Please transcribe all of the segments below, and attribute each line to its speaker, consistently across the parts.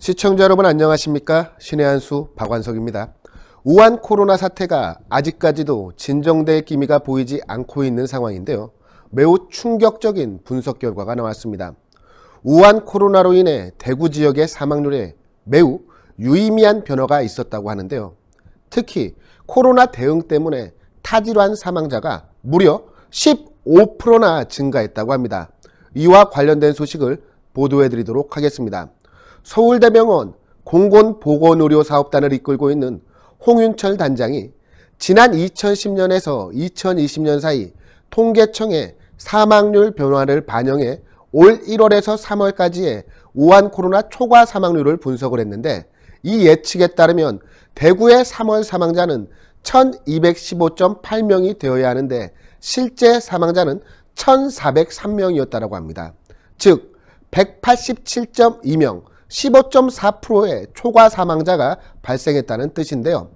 Speaker 1: 시청자 여러분 안녕하십니까? 신의 한수 박완석입니다. 우한 코로나 사태가 아직까지도 진정될 기미가 보이지 않고 있는 상황인데요. 매우 충격적인 분석 결과가 나왔습니다. 우한 코로나로 인해 대구 지역의 사망률에 매우 유의미한 변화가 있었다고 하는데요. 특히 코로나 대응 때문에 타질환 사망자가 무려 15%나 증가했다고 합니다. 이와 관련된 소식을 보도해드리도록 하겠습니다. 서울대병원 공공보건의료사업단을 이끌고 있는 홍윤철 단장이 지난 2010년에서 2020년 사이 통계청의 사망률 변화를 반영해 올 1월에서 3월까지의 우한 코로나 초과 사망률을 분석을 했는데, 이 예측에 따르면 대구의 3월 사망자는 1215.8명이 되어야 하는데 실제 사망자는 1403명이었다고 합니다. 즉 187.2명, 15.4%의 초과 사망자가 발생했다는 뜻인데요.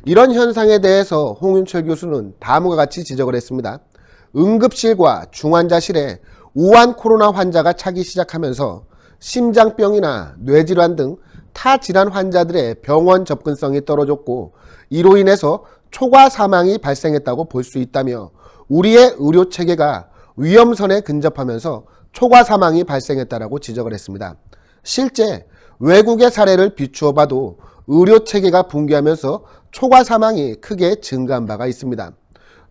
Speaker 1: 이런 현상에 대해서 홍윤철 교수는 다음과 같이 지적을 했습니다. 응급실과 중환자실에 우한 코로나 환자가 차기 시작하면서 심장병이나 뇌질환 등 타질환 환자들의 병원 접근성이 떨어졌고, 이로 인해서 초과 사망이 발생했다고 볼 수 있다며 우리의 의료체계가 위험선에 근접하면서 초과 사망이 발생했다고 지적을 했습니다. 실제 외국의 사례를 비추어 봐도 의료체계가 붕괴하면서 초과 사망이 크게 증가한 바가 있습니다.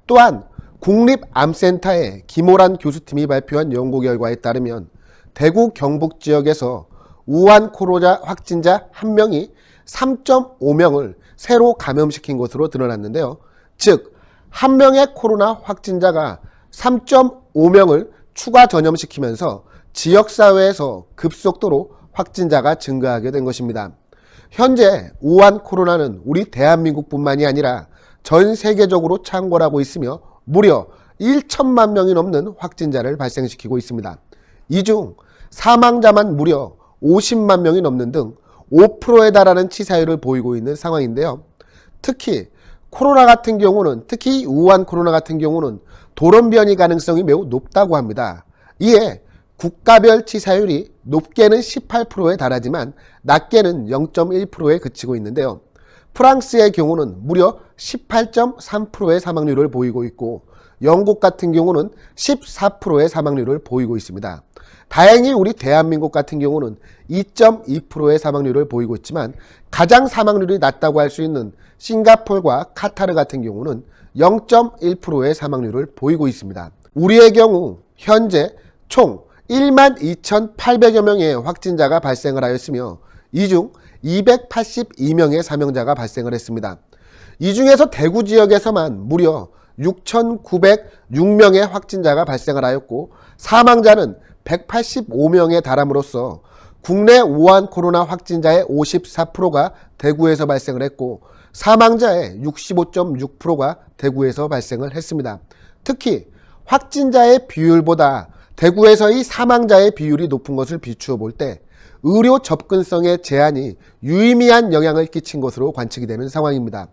Speaker 1: 또한 국립암센터의 김호란 교수팀이 발표한 연구 결과에 따르면 대구 경북 지역에서 우한 코로나 확진자 1명이 3.5명을 새로 감염시킨 것으로 드러났는데요. 즉 1명의 코로나 확진자가 3.5명을 추가 전염시키면서 지역사회에서 급속도로 확진자가 증가하게 된 것입니다. 현재 우한 코로나는 우리 대한민국뿐만이 아니라 전 세계적으로 창궐하고 있으며 무려 1천만 명이 넘는 확진자를 발생시키고 있습니다. 이 중 사망자만 무려 50만 명이 넘는 등 5%에 달하는 치사율을 보이고 있는 상황인데요. 특히 우한 코로나 같은 경우는 돌연변이 가능성이 매우 높다고 합니다. 이에 국가별 치사율이 높게는 18%에 달하지만 낮게는 0.1%에 그치고 있는데요. 프랑스의 경우는 무려 18.3%의 사망률을 보이고 있고, 영국 같은 경우는 14%의 사망률을 보이고 있습니다. 다행히 우리 대한민국 같은 경우는 2.2%의 사망률을 보이고 있지만, 가장 사망률이 낮다고 할 수 있는 싱가포르와 카타르 같은 경우는 0.1%의 사망률을 보이고 있습니다. 우리의 경우 현재 총 12,800여 명의 확진자가 발생을 하였으며 이 중 282명의 사망자가 발생을 했습니다. 이 중에서 대구 지역에서만 무려 6,906명의 확진자가 발생을 하였고, 사망자는 185명에 달함으로써 국내 우한 코로나 확진자의 54%가 대구에서 발생을 했고, 사망자의 65.6%가 대구에서 발생을 했습니다. 특히 확진자의 비율보다 대구에서의 사망자의 비율이 높은 것을 비추어 볼 때 의료 접근성의 제한이 유의미한 영향을 끼친 것으로 관측이 되는 상황입니다.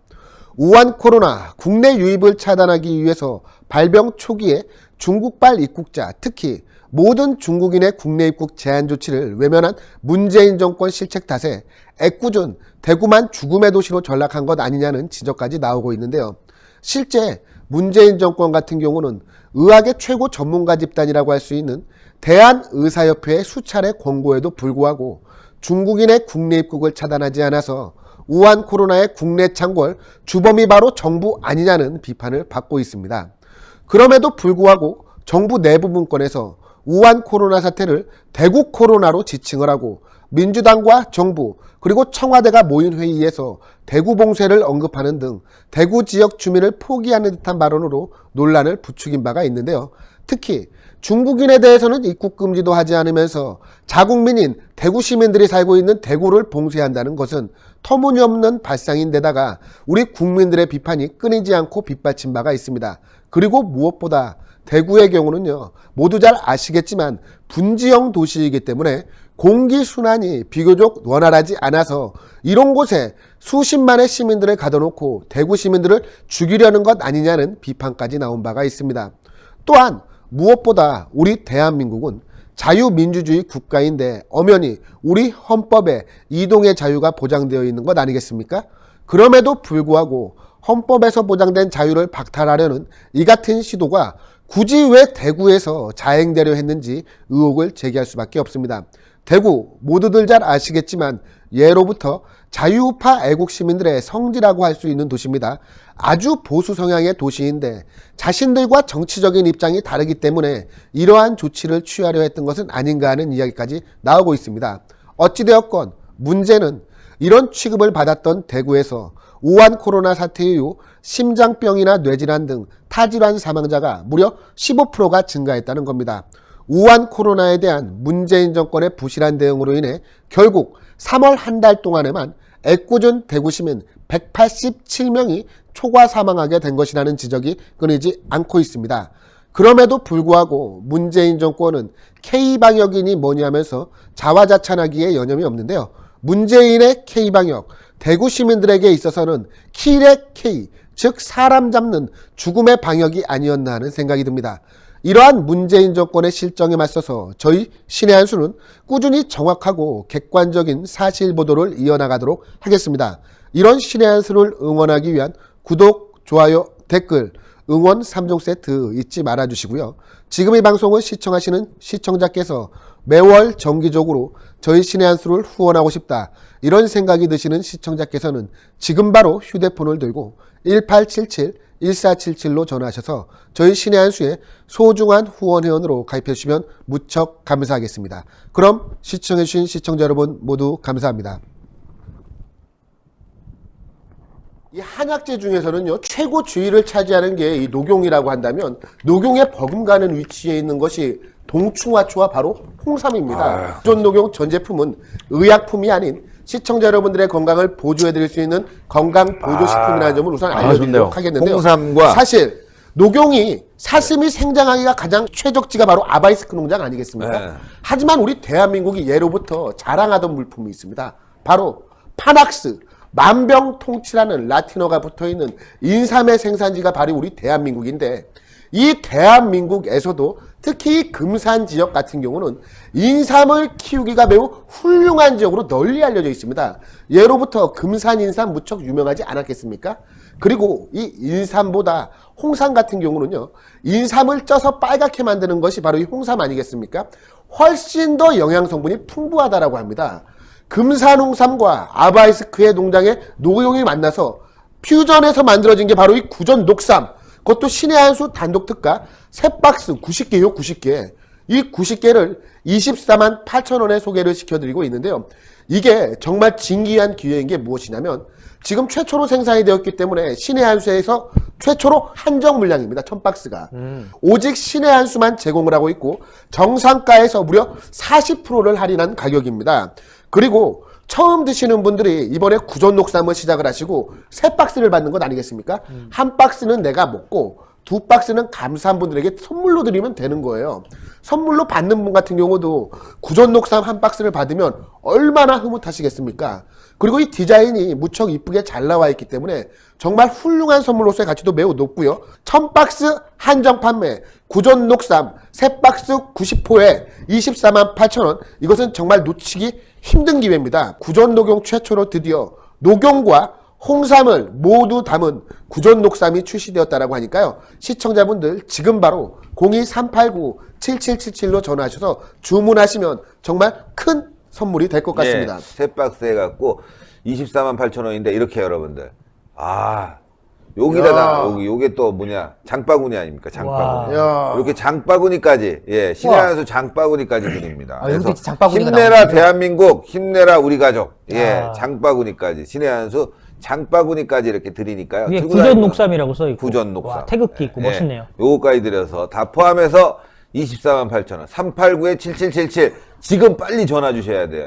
Speaker 1: 우한 코로나 국내 유입을 차단하기 위해서 발병 초기에 중국발 입국자, 특히 모든 중국인의 국내 입국 제한 조치를 외면한 문재인 정권 실책 탓에 애꿎은 대구만 죽음의 도시로 전락한 것 아니냐는 지적까지 나오고 있는데요. 실제 문재인 정권 같은 경우는 의학의 최고 전문가 집단이라고 할 수 있는 대한의사협회의 수차례 권고에도 불구하고 중국인의 국내 입국을 차단하지 않아서 우한 코로나의 국내 창궐 주범이 바로 정부 아니냐는 비판을 받고 있습니다. 그럼에도 불구하고 정부 내부 문건에서 우한 코로나 사태를 대구 코로나로 지칭을 하고, 민주당과 정부 그리고 청와대가 모인 회의에서 대구 봉쇄를 언급하는 등 대구 지역 주민을 포기하는 듯한 발언으로 논란을 부추긴 바가 있는데요. 특히 중국인에 대해서는 입국 금지도 하지 않으면서 자국민인 대구 시민들이 살고 있는 대구를 봉쇄한다는 것은 터무니없는 발상인데다가 우리 국민들의 비판이 끊이지 않고 빗받친 바가 있습니다. 그리고 무엇보다 대구의 경우는요, 모두 잘 아시겠지만 분지형 도시이기 때문에 공기순환이 비교적 원활하지 않아서 이런 곳에 수십만의 시민들을 가둬놓고 대구 시민들을 죽이려는 것 아니냐는 비판까지 나온 바가 있습니다. 또한 무엇보다 우리 대한민국은 자유민주주의 국가인데 엄연히 우리 헌법에 이동의 자유가 보장되어 있는 것 아니겠습니까? 그럼에도 불구하고 헌법에서 보장된 자유를 박탈하려는 이 같은 시도가 굳이 왜 대구에서 자행되려 했는지 의혹을 제기할 수밖에 없습니다. 대구 모두들 잘 아시겠지만 예로부터 자유우파 애국시민들의 성지라고 할 수 있는 도시입니다. 아주 보수 성향의 도시인데 자신들과 정치적인 입장이 다르기 때문에 이러한 조치를 취하려 했던 것은 아닌가 하는 이야기까지 나오고 있습니다. 어찌되었건 문제는 이런 취급을 받았던 대구에서 우한 코로나 사태 이후 심장병이나 뇌질환 등 타질환 사망자가 무려 15%가 증가했다는 겁니다. 우한 코로나에 대한 문재인 정권의 부실한 대응으로 인해 결국 3월 한 달 동안에만 애꿎은 대구시민 187명이 초과 사망하게 된 것이라는 지적이 끊이지 않고 있습니다. 그럼에도 불구하고 문재인 정권은 K방역이니 뭐니 하면서 자화자찬하기에 여념이 없는데요. 문재인의 K방역, 대구 시민들에게 있어서는 킬의 K, 즉 사람 잡는 죽음의 방역이 아니었나 하는 생각이 듭니다. 이러한 문재인 정권의 실정에 맞서서 저희 신의 한 수는 꾸준히 정확하고 객관적인 사실 보도를 이어나가도록 하겠습니다. 이런 신의 한 수를 응원하기 위한 구독, 좋아요, 댓글, 응원 3종 세트 잊지 말아주시고요. 지금 이 방송을 시청하시는 시청자께서 매월 정기적으로 저희 신의 한 수를 후원하고 싶다, 이런 생각이 드시는 시청자께서는 지금 바로 휴대폰을 들고 1877-1477로 전화하셔서 저희 신의 한 수의 소중한 후원 회원으로 가입해 주시면 무척 감사하겠습니다. 그럼 시청해 주신 시청자 여러분 모두 감사합니다. 이 한약재 중에서는요, 최고 주위를 차지하는 게 이 녹용이라고 한다면 녹용에 버금가는 위치에 있는 것이 동충하초와 바로 홍삼입니다. 기존 녹용 전 제품은 의약품이 아닌 시청자 여러분들의 건강을 보조해드릴 수 있는 건강보조식품이라는 점을 우선 알려드리도록 하겠는데요.
Speaker 2: 홍삼과
Speaker 1: 사실 녹용이 사슴이 생장하기가 가장 최적지가 바로 아바이스크 농장 아니겠습니까?
Speaker 2: 네.
Speaker 1: 하지만 우리 대한민국이 예로부터 자랑하던 물품이 있습니다. 바로 파낙스, 만병통치라는 라틴어가 붙어있는 인삼의 생산지가 바로 우리 대한민국인데, 이 대한민국에서도 특히 금산 지역 같은 경우는 인삼을 키우기가 매우 훌륭한 지역으로 널리 알려져 있습니다. 예로부터 금산 인삼 무척 유명하지 않았겠습니까? 그리고 이 인삼보다 홍삼 같은 경우는요, 인삼을 쪄서 빨갛게 만드는 것이 바로 이 홍삼 아니겠습니까? 훨씬 더 영양 성분이 풍부하다라고 합니다. 금산 홍삼과 아바이스크의 농장의 녹용이 만나서 퓨전해서 만들어진 게 바로 이 구전 녹삼, 그것도 신의 한 수 단독 특가 3박스 90개요, 90개. 이 90개를 24만 8천 원에 소개를 시켜드리고 있는데요. 이게 정말 진기한 기회인 게 무엇이냐면 지금 최초로 생산이 되었기 때문에 신의 한 수에서 최초로 한정 물량입니다. 1000박스가. 오직 신의 한 수만 제공을 하고 있고 정상가에서 무려 40%를 할인한 가격입니다. 그리고 처음 드시는 분들이 이번에 구전 녹삼을 시작을 하시고 3박스를 받는 것 아니겠습니까? 한 박스는 내가 먹고 2박스는 감사한 분들에게 선물로 드리면 되는 거예요. 선물로 받는 분 같은 경우도 구전 녹삼 한 박스를 받으면 얼마나 흐뭇하시겠습니까? 그리고 이 디자인이 무척 이쁘게 잘 나와 있기 때문에 정말 훌륭한 선물로서의 가치도 매우 높고요. 1000박스 한정 판매, 구전 녹삼 3박스 90호에 24만 8천 원. 이것은 정말 놓치기 힘든 기회입니다. 구전 녹용 최초로 드디어 녹용과 홍삼을 모두 담은 구전 녹삼이 출시되었다라고 하니까요. 시청자분들 지금 바로 02-389-7777로 전화하셔서 주문하시면 정말 큰 선물이 될 것 같습니다.
Speaker 2: 예, 3박스 해갖고 24만 8천 원인데 이렇게 여러분들, 여기다가 요게 또 뭐냐, 장바구니 아닙니까? 장바구니. 이렇게 장바구니까지, 예, 신의 한 수 장바구니까지 드립니다. 그래서 힘내라 대한민국, 힘내라 우리 가족, 예, 장바구니까지, 신의 한 수 장바구니까지 이렇게 드리니까요.
Speaker 3: 이게 구전 녹삼이라고 써있고,
Speaker 2: 구전 녹삼.
Speaker 3: 와, 태극기 있고,
Speaker 2: 예,
Speaker 3: 멋있네요.
Speaker 2: 요거까지 드려서 다 포함해서 24만 8천 원, 389-7777 지금 빨리 전화 주셔야 돼요.